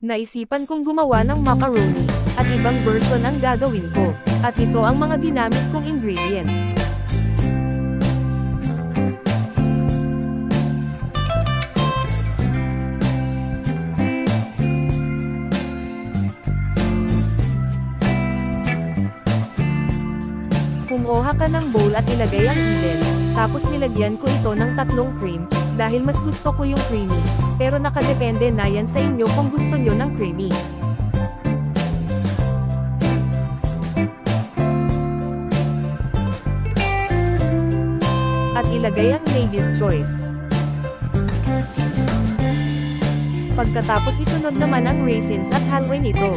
Naisipan kong gumawa ng macaroni, at ibang version ang gagawin ko. At ito ang mga ginamit kong ingredients. Kumuha ka ng bowl at ilagay ang ilin, tapos nilagyan ko ito ng 3 cream, dahil mas gusto ko yung creamy, pero nakadepende na yan sa inyo kung gusto nyo ng creamy. At ilagay ang lady's choice. Pagkatapos isunod naman ang raisins at haluin ito.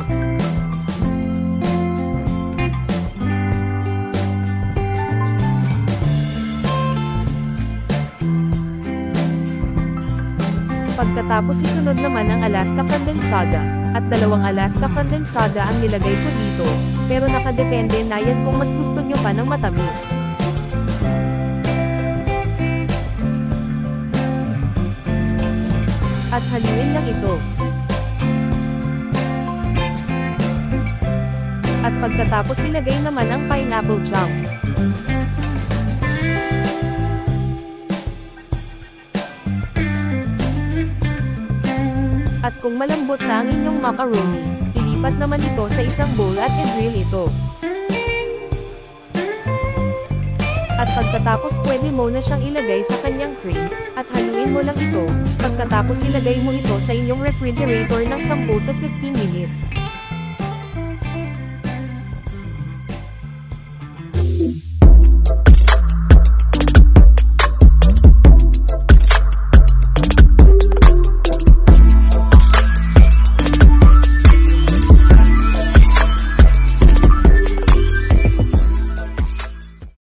Pagkatapos isunod naman ang Alaska Condensada, at 2 Alaska Condensada ang nilagay ko dito, pero nakadepende na yan kung mas gusto nyo pa ng matamis. At haluin lang ito. At pagkatapos ilagay naman ang pineapple chunks. At kung malambot na ang inyong macaroni, ilipat naman ito sa isang bowl at i-grill ito. At pagkatapos pwede mo na siyang ilagay sa kanyang cream, at haluin mo lang ito, pagkatapos ilagay mo ito sa inyong refrigerator ng 10 to 15 minutes.